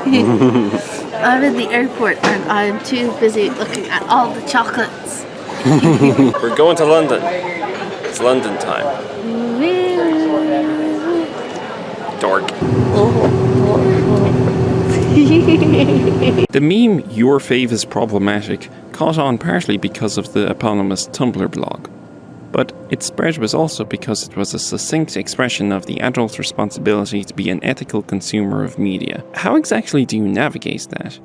I'm in the airport and I'm too busy looking at all the chocolates. We're going to London. It's London time. Dork. The meme "Your fave is problematic" caught on partly because of the eponymous Tumblr blog. But its spread was also because it was a succinct expression of the adult responsibility to be an ethical consumer of media. How exactly do you navigate that?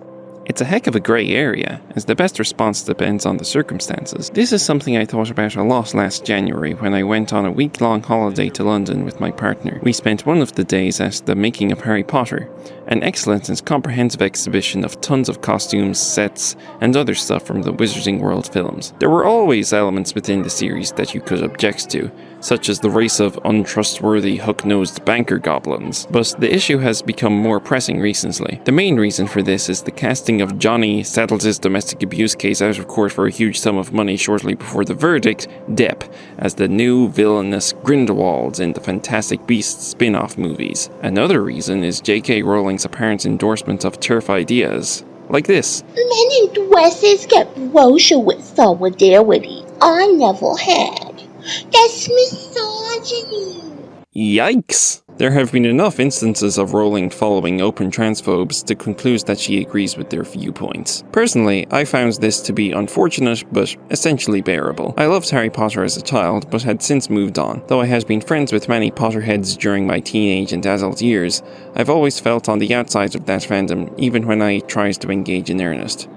It's a heck of a grey area, as the best response depends on the circumstances. This is something I thought about a lot last January when I went on a week-long holiday to London with my partner. We spent one of the days at the Making of Harry Potter, an excellent and comprehensive exhibition of tons of costumes, sets, and other stuff from the Wizarding World films. There were always elements within the series that you could object to, such as the race of untrustworthy hook-nosed banker goblins, but the issue has become more pressing recently. The main reason for this is the casting of Johnny settled his domestic abuse case out of court for a huge sum of money shortly before the verdict, Depp, as the new villainous Grindelwald in the Fantastic Beasts spin-off movies. Another reason is J.K. Rowling's apparent endorsement of TERF ideas, like this. Many dresses get brochure with solidarity I never had. That's misogyny. Yikes! There have been enough instances of Rowling following open transphobes to conclude that she agrees with their viewpoints. Personally, I found this to be unfortunate, but essentially bearable. I loved Harry Potter as a child, but had since moved on. Though I had been friends with many Potterheads during my teenage and adult years, I've always felt on the outside of that fandom, even when I tried to engage in earnest.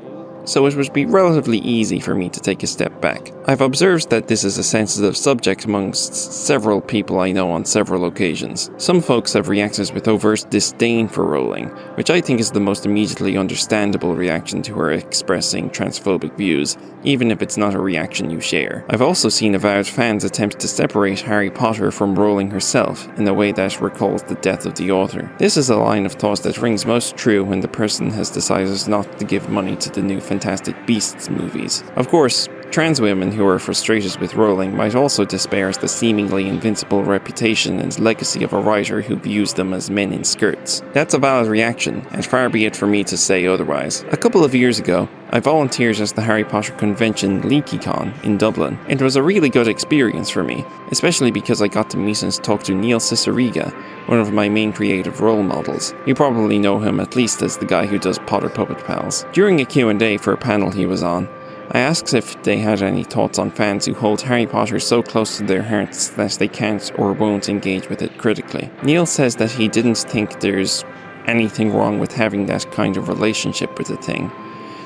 So it would be relatively easy for me to take a step back. I've observed that this is a sensitive subject amongst several people I know on several occasions. Some folks have reacted with overt disdain for Rowling, which I think is the most immediately understandable reaction to her expressing transphobic views, even if it's not a reaction you share. I've also seen avowed fans attempt to separate Harry Potter from Rowling herself in a way that recalls the death of the author. This is a line of thought that rings most true when the person has decided not to give money to the new Fantastic Beasts movies. Of course, trans women who are frustrated with Rowling might also disparage the seemingly invincible reputation and legacy of a writer who views them as men in skirts. That's a valid reaction, and far be it for me to say otherwise. A couple of years ago, I volunteered as the Harry Potter convention LeakyCon in Dublin. It was a really good experience for me, especially because I got to meet and talk to Neil Cicierega, one of my main creative role models. You probably know him at least as the guy who does Potter Puppet Pals. During a Q&A for a panel he was on, I asked if they had any thoughts on fans who hold Harry Potter so close to their hearts that they can't or won't engage with it critically. Neil says that he didn't think there's anything wrong with having that kind of relationship with the thing.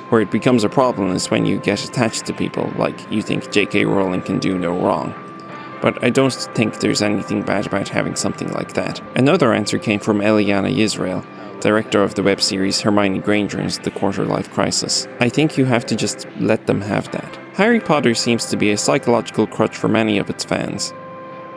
Where it becomes a problem is when you get attached to people, like you think J.K. Rowling can do no wrong. But I don't think there's anything bad about having something like that. Another answer came from Eliana Yisrael, director of the web series Hermione Granger's The Quarter-Life Crisis. I think you have to just let them have that. Harry Potter seems to be a psychological crutch for many of its fans.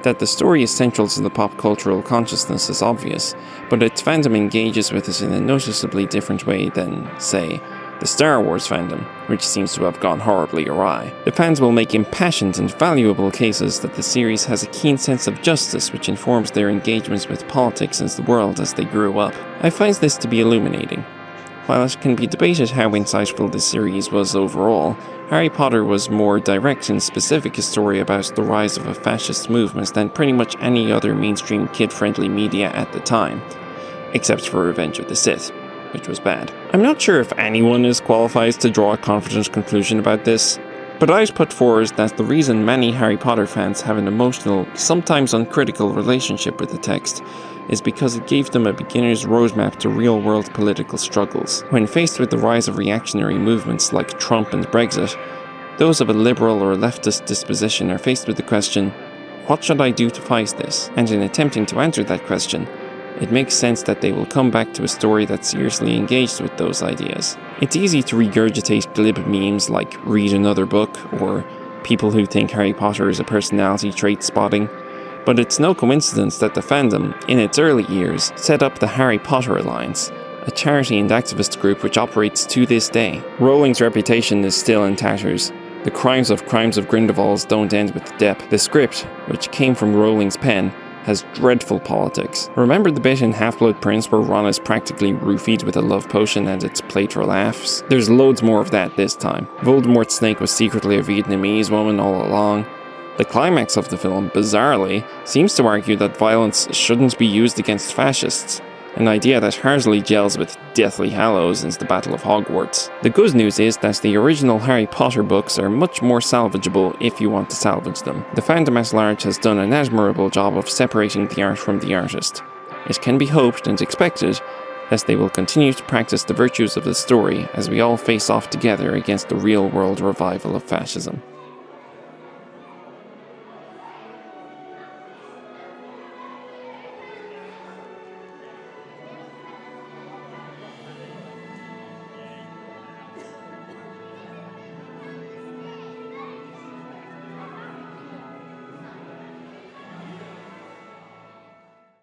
That the story is central to the pop cultural consciousness is obvious, but its fandom engages with it in a noticeably different way than, say, the Star Wars fandom, which seems to have gone horribly awry. The fans will make impassioned and valuable cases that the series has a keen sense of justice which informs their engagements with politics and the world as they grew up. I find this to be illuminating. While it can be debated how insightful the series was overall, Harry Potter was more direct and specific a story about the rise of a fascist movement than pretty much any other mainstream kid-friendly media at the time, except for Revenge of the Sith, which was bad. I'm not sure if anyone is qualified to draw a confident conclusion about this, but I'd put forward that the reason many Harry Potter fans have an emotional, sometimes uncritical relationship with the text is because it gave them a beginner's roadmap to real-world political struggles. When faced with the rise of reactionary movements like Trump and Brexit, those of a liberal or leftist disposition are faced with the question, what should I do to fight this? And in attempting to answer that question, it makes sense that they will come back to a story that's seriously engaged with those ideas. It's easy to regurgitate glib memes like read another book or people who think Harry Potter is a personality trait spotting, but it's no coincidence that the fandom, in its early years, set up the Harry Potter Alliance, a charity and activist group which operates to this day. Rowling's reputation is still in tatters. The crimes of Grindelwalds don't end with Depp. The script, which came from Rowling's pen, has dreadful politics. Remember the bit in Half-Blood Prince where Ron is practically roofied with a love potion and it's played for laughs? There's loads more of that this time. Voldemort's snake was secretly a Vietnamese woman all along. The climax of the film, bizarrely, seems to argue that violence shouldn't be used against fascists, an idea that hardly gels with Deathly Hallows and the Battle of Hogwarts. The good news is that the original Harry Potter books are much more salvageable if you want to salvage them. The fandom at large has done an admirable job of separating the art from the artist. It can be hoped and expected that they will continue to practice the virtues of the story as we all face off together against the real-world revival of fascism.